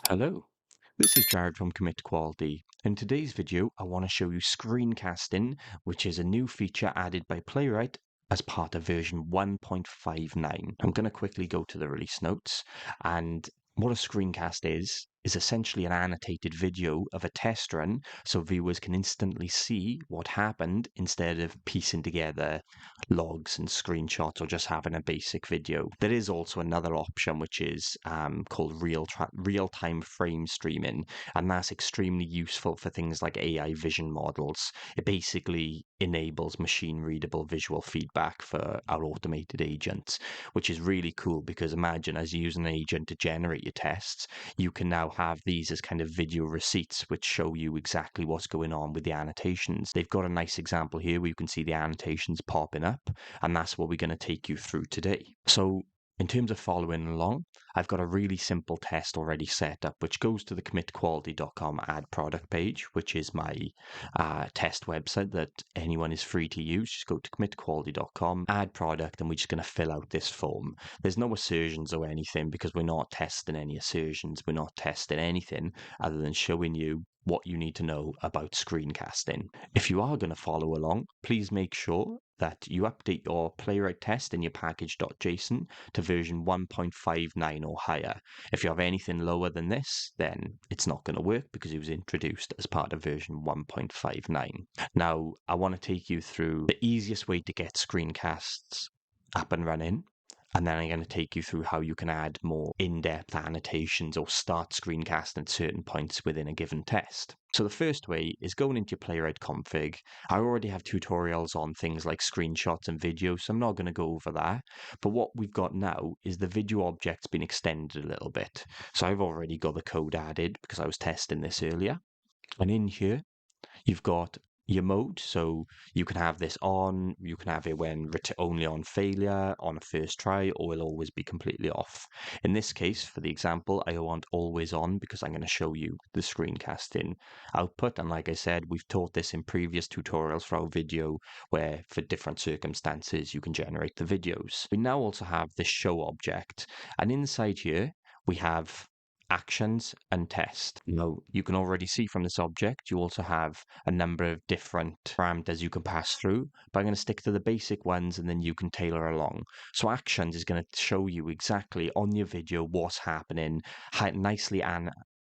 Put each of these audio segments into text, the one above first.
Hello, this is Jared from Commit Quality. In today's video, I want to show you screencasting, which is a new feature added by Playwright as part of version 1.59. I'm going to quickly go to the release notes, and what a screencast is essentially an annotated video of a test run so viewers can instantly see what happened instead of piecing together logs and screenshots or just having a basic video. There is also another option which is called real-time frame streaming, and that's extremely useful for things like AI vision models. It basically enables machine readable visual feedback for our automated agents, which is really cool because imagine as you use an agent to generate your tests, you can now have these as kind of video receipts which show you exactly what's going on with the annotations. They've got a nice example here where you can see the annotations popping up, and that's what we're going to take you through today. So in terms of following along, I've got a really simple test already set up, which goes to the commitquality.com add product page, which is my test website that anyone is free to use. Just go to commitquality.com, add product, and we're just going to fill out this form. There's no assertions or anything because we're not testing any assertions. We're not testing anything other than showing you what you need to know about screencasting. If you are going to follow along, please make sure that you update your Playwright test in your package.json to version 1.59 or higher. If you have anything lower than this, then it's not going to work because it was introduced as part of version 1.59. Now, I want to take you through the easiest way to get screencasts up and running. And then I'm going to take you through how you can add more in-depth annotations or start screencasting at certain points within a given test. So the first way is going into your Playwright config. I already have tutorials on things like screenshots and videos, so I'm not going to go over that. But what we've got now is the video object's been extended a little bit. So I've already got the code added because I was testing this earlier. And in here, you've got your mode, so you can have this on, you can have it when only on failure, on a first try, or it'll always be completely off. In this case, for the example, I want always on because I'm going to show you the screencasting output. And like I said, we've taught this in previous tutorials for our video where for different circumstances you can generate the videos. We now also have this show object, and inside here we have actions and test. Now, you can already see from this object, you also have a number of different parameters you can pass through, but I'm going to stick to the basic ones and then you can tailor along. So actions is going to show you exactly on your video what's happening, nicely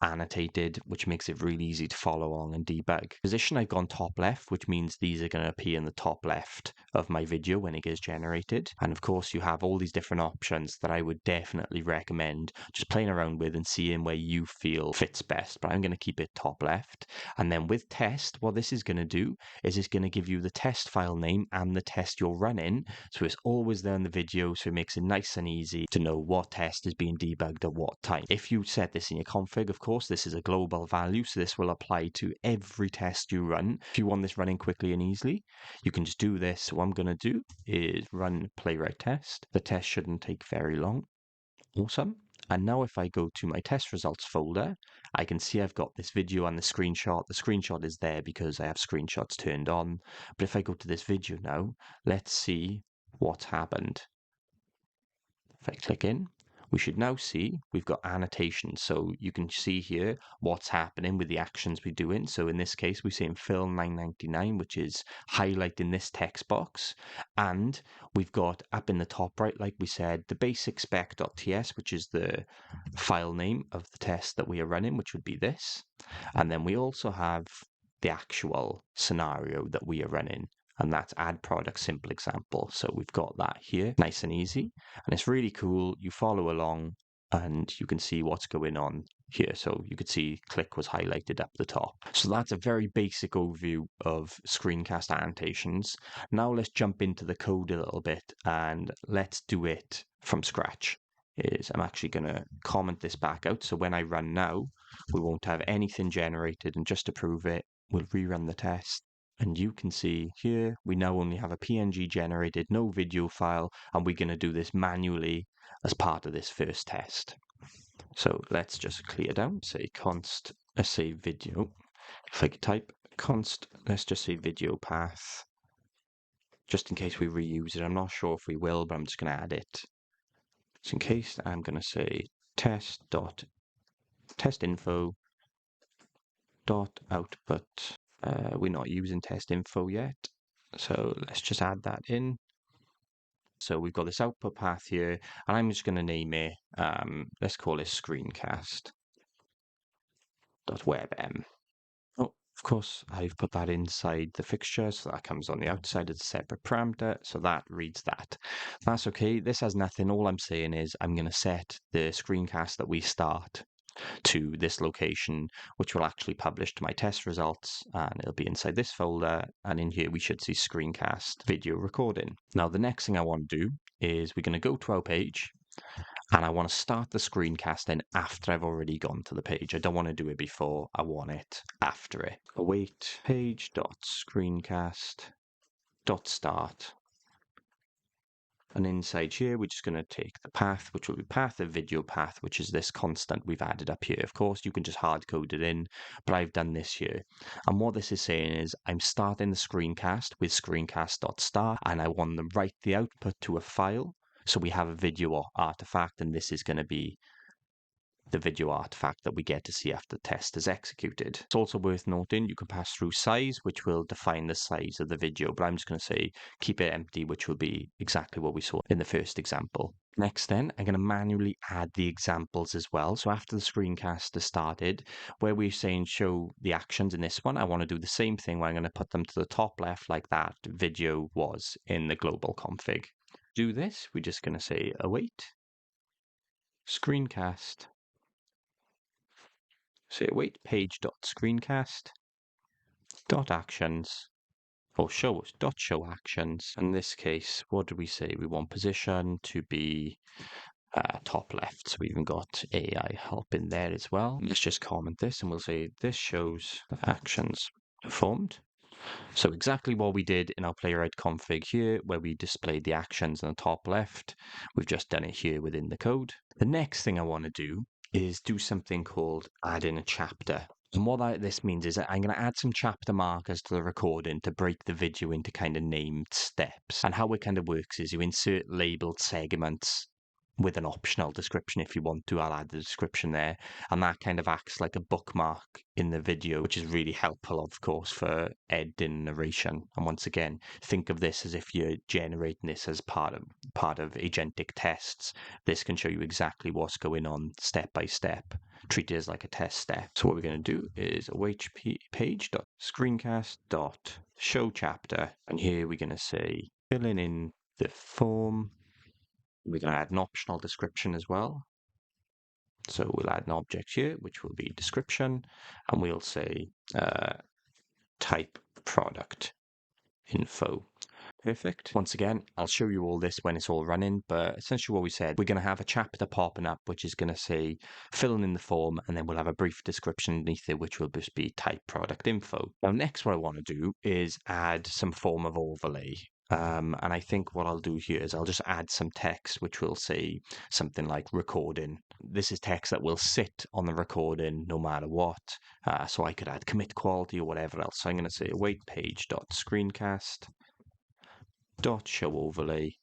annotated, which makes it really easy to follow along and debug. Position, I've gone top left, which means these are going to appear in the top left of my video when it gets generated. And of course, you have all these different options that I would definitely recommend just playing around with and seeing where you feel fits best. But I'm going to keep it top left. And then with test, what this is going to do is it's going to give you the test file name and the test you're running. So it's always there in the video. So it makes it nice and easy to know what test is being debugged at what time. If you set this in your config, of course, this is a global value, so this will apply to every test you run. If you want this running quickly and easily, you can just do this. What I'm going to do is run Playwright test. The test shouldn't take very long. Awesome. And now if I go to my test results folder, I can see I've got this video and the screenshot. The screenshot is there because I have screenshots turned on. But if I go to this video now, let's see what's happened. If I click in, we should now see we've got annotations. So you can see here what's happening with the actions we're doing. So in this case, we're saying fill 999, which is highlighting this text box. And we've got up in the top right, like we said, the basic spec.ts, which is the file name of the test that we are running, which would be this. And then we also have the actual scenario that we are running, and that's add product simple example. So we've got that here, nice and easy, and it's really cool. You follow along and you can see what's going on here. So you could see click was highlighted up the top. So that's a very basic overview of screencast annotations. Now let's jump into the code a little bit and let's do it from scratch. I'm actually going to comment this back out. So when I run now, we won't have anything generated, and just to prove it, we'll rerun the test. And you can see here, we now only have a PNG generated, no video file, and we're going to do this manually as part of this first test. So let's just clear down, say const, let's say video. If I could type const, let's just say video path, just in case we reuse it. I'm not sure if we will, but I'm just going to add it. Just in case, I'm going to say test.video test info dot output. We're not using test info yet, so let's just add that in. So we've got this output path here, and I'm just going to name it, let's call it screencast.webm. Oh, of course, I've put that inside the fixture, so that comes on the outside as a separate parameter, so that reads that. That's okay. This has nothing. All I'm saying is I'm going to set the screencast that we start to this location, which will actually publish to my test results, and it'll be inside this folder, and in here we should see screencast video recording. Now the next thing I want to do is we're going to go to our page, and I want to start the screencasting after I've already gone to the page. I don't want to do it before, I want it after it. Await page.screencast.start. And inside here, we're just going to take the path, which will be path of video path, which is this constant we've added up here. Of course, you can just hard code it in, but I've done this here. And what this is saying is I'm starting the screencast with screencast.start, and I want to write the output to a file. So we have a video artifact, and this is going to be the video artifact that we get to see after the test is executed. It's also worth noting you can pass through size, which will define the size of the video, but I'm just going to say keep it empty, which will be exactly what we saw in the first example. Next then, I'm going to manually add the examples as well. So after the screencast is started, where we're saying show the actions in this one, I want to do the same thing where I'm going to put them to the top left like that video was in the global config. Do this, we're just going to say await screencast. So await page.screencast.actions or show actions. In this case, what do we say? We want position to be top left. So we even got AI help in there as well. Let's just comment this and we'll say this shows actions performed. So exactly what we did in our Playwright config here, where we displayed the actions in the top left, we've just done it here within the code. The next thing I want to do is do something called add in a chapter. And what this means is that I'm going to add some chapter markers to the recording to break the video into kind of named steps. And how it kind of works is you insert labeled segments with an optional description if you want to. I'll add the description there, and that kind of acts like a bookmark in the video, which is really helpful, of course, for editing narration. And once again, think of this as if you're generating this as part of agentic tests. This can show you exactly what's going on step by step. Treat it as like a test step. So what we're going to do is await page.screencast.show chapter, and here we're going to say filling in the form. We're going to add an optional description as well. So we'll add an object here, which will be description, and we'll say type product info. Perfect. Once again, I'll show you all this when it's all running, but essentially what we said, we're going to have a chapter popping up, which is going to say filling in the form, and then we'll have a brief description underneath it, which will just be type product info. Now, next what I want to do is add some form of overlay. And I think what I'll do here is I'll just add some text, which will say something like recording. This is text that will sit on the recording no matter what. So I could add commit quality or whatever else. So I'm going to say await page.screencast.show overlay.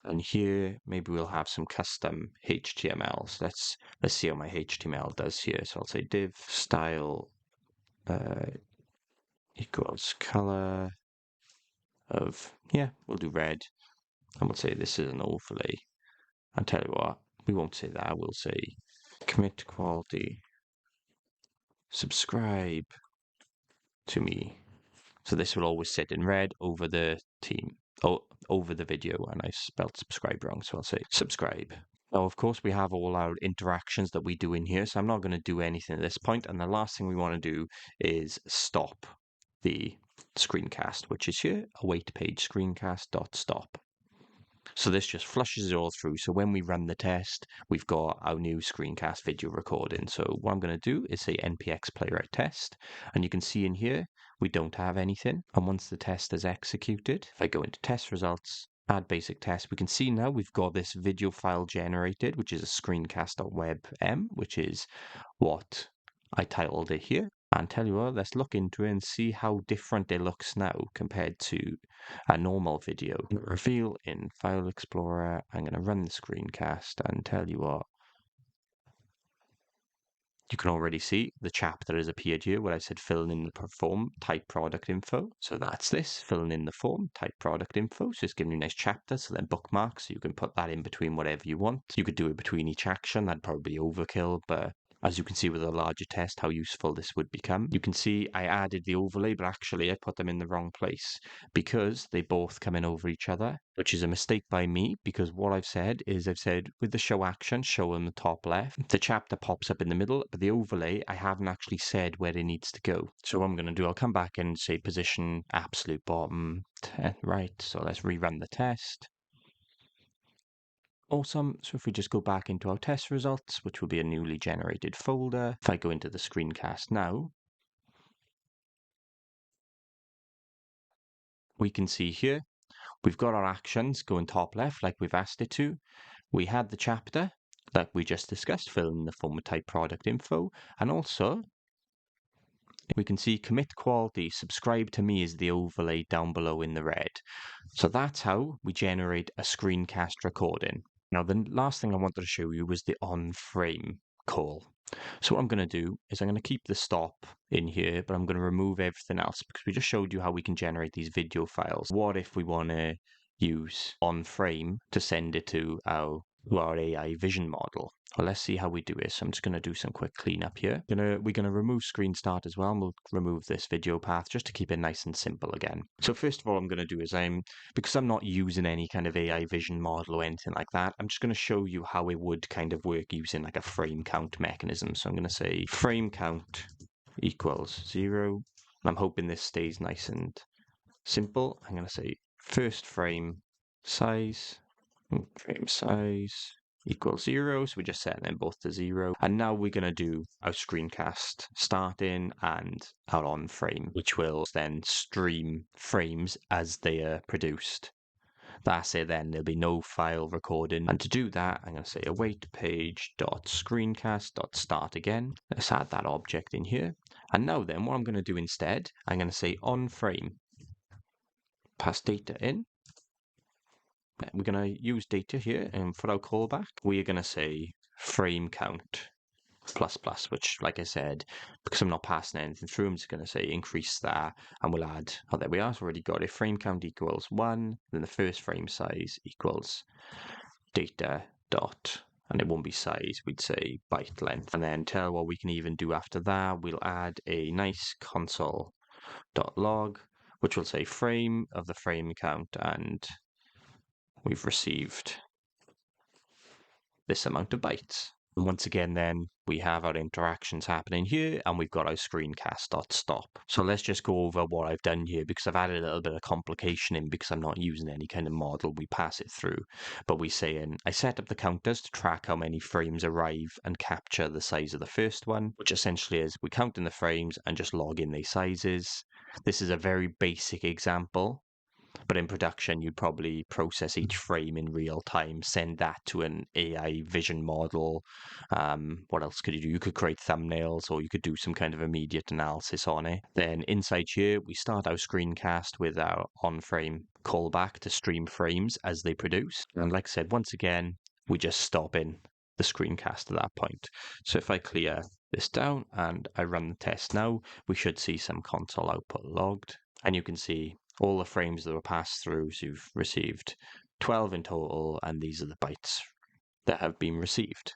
And here, maybe we'll have some custom HTML. So let's see how my HTML does here. So I'll say div style equals color of, we'll do red, and we'll say this is an overlay. I'll tell you what, we won't say that, we'll say commit quality, subscribe to me. So this will always sit in red over the over the video, and I spelled subscribe wrong, so I'll say subscribe. Now, of course, we have all our interactions that we do in here, so I'm not going to do anything at this point, and the last thing we want to do is stop the screencast, which is here, await page screencast.stop. So this just flushes it all through. So when we run the test, we've got our new screencast video recording. So what I'm going to do is say npx playwright test, and you can see in here, we don't have anything. And once the test is executed, if I go into test results, add basic test, we can see now we've got this video file generated, which is a screencast.webm, which is what I titled it here. And tell you what, let's look into it and see how different it looks now compared to a normal video. Reveal in File Explorer. I'm going to run the screencast and tell you what, You can already see the chapter has appeared here where I said filling in the form, type product info. So that's this, filling in the form, type product info. So it's giving you a nice chapter, so then bookmarks. So you can put that in between whatever you want. You could do it between each action. That'd probably be overkill, but as you can see with a larger test, how useful this would become. You can see I added the overlay, but actually I put them in the wrong place because they both come in over each other, which is a mistake by me because what I've said is I've said with the show action, show in the top left, the chapter pops up in the middle, but the overlay, I haven't actually said where it needs to go. So what I'm going to do, I'll come back and say position absolute bottom, right, so let's rerun the test. Awesome. So if we just go back into our test results, which will be a newly generated folder, if I go into the screencast now, we can see here, we've got our actions going top left like we've asked it to. We had the chapter like we just discussed, fill in the form with type product info, and also we can see commit quality, subscribe to me is the overlay down below in the red. So that's how we generate a screencast recording. Now, the last thing I wanted to show you was the on-frame call. So what I'm going to do is I'm going to keep the stop in here, but I'm going to remove everything else because we just showed you how we can generate these video files. What if we want to use on-frame to send it to our AI vision model? Well, let's see how we do it. So I'm just going to do some quick cleanup here. We're going to remove screen start as well, and we'll remove this video path just to keep it nice and simple again. So first of all, I'm going to do is because I'm not using any kind of AI vision model or anything like that, I'm just going to show you how it would kind of work using like a frame count mechanism. So I'm going to say frame count equals 0. And I'm hoping this stays nice and simple. I'm going to say first frame size equals 0. So we just set them both to 0. And now we're going to do our screencast starting and our on frame, which will then stream frames as they are produced. That's it then, there'll be no file recording. And to do that, I'm going to say await page.screencast.start again. Let's add that object in here. And now then, what I'm going to do instead, I'm going to say on frame, pass data in. We're going to use data here, and for our callback, we are going to say frame count plus plus, which, like I said, because I'm not passing anything through, I'm just going to say increase that, and we'll add, oh, there we are, it's already got it, frame count equals 1, then the first frame size equals data dot, and it won't be size, we'd say byte length, and then tell what we can even do after that, we'll add a nice console.log, which will say frame of the frame count, and we've received this amount of bytes. And once again, then we have our interactions happening here, and we've got our screencast.stop. So let's just go over what I've done here because I've added a little bit of complication in because I'm not using any kind of model. We pass it through, but we say I set up the counters to track how many frames arrive and capture the size of the first one, which essentially is we count in the frames and just log in their sizes. This is a very basic example. But in production, you'd probably process each frame in real time, send that to an AI vision model. What else could you do? You could create thumbnails, or you could do some kind of immediate analysis on it. Then inside here, we start our screencast with our on-frame callback to stream frames as they produce. And like I said, once again, we just stop in the screencast at that point. So if I clear this down and I run the test now, we should see some console output logged. And you can see all the frames that were passed through, so you've received 12 in total, and these are the bytes that have been received.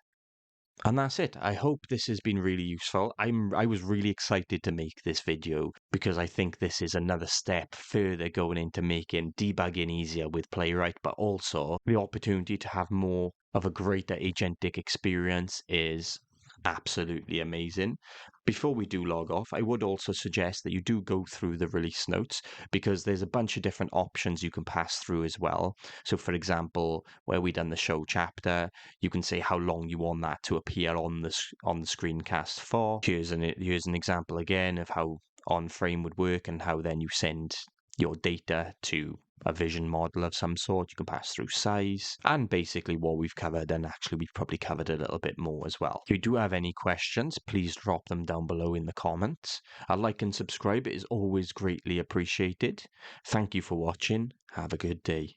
And that's it. I hope this has been really useful. I was really excited to make this video because I think this is another step further going into making debugging easier with Playwright, but also the opportunity to have more of a greater agentic experience is absolutely amazing. Before we do log off, I would also suggest that you do go through the release notes because there's a bunch of different options you can pass through as well. So for example, where we done the show chapter, you can say how long you want that to appear on the screencast for. Here's an example again of how on frame would work and how then you send your data to a vision model of some sort. You can pass through size and basically what we've covered, and actually we've probably covered a little bit more as well. If you do have any questions, please drop them down below in the comments. A like and subscribe is always greatly appreciated. Thank you for watching. Have a good day.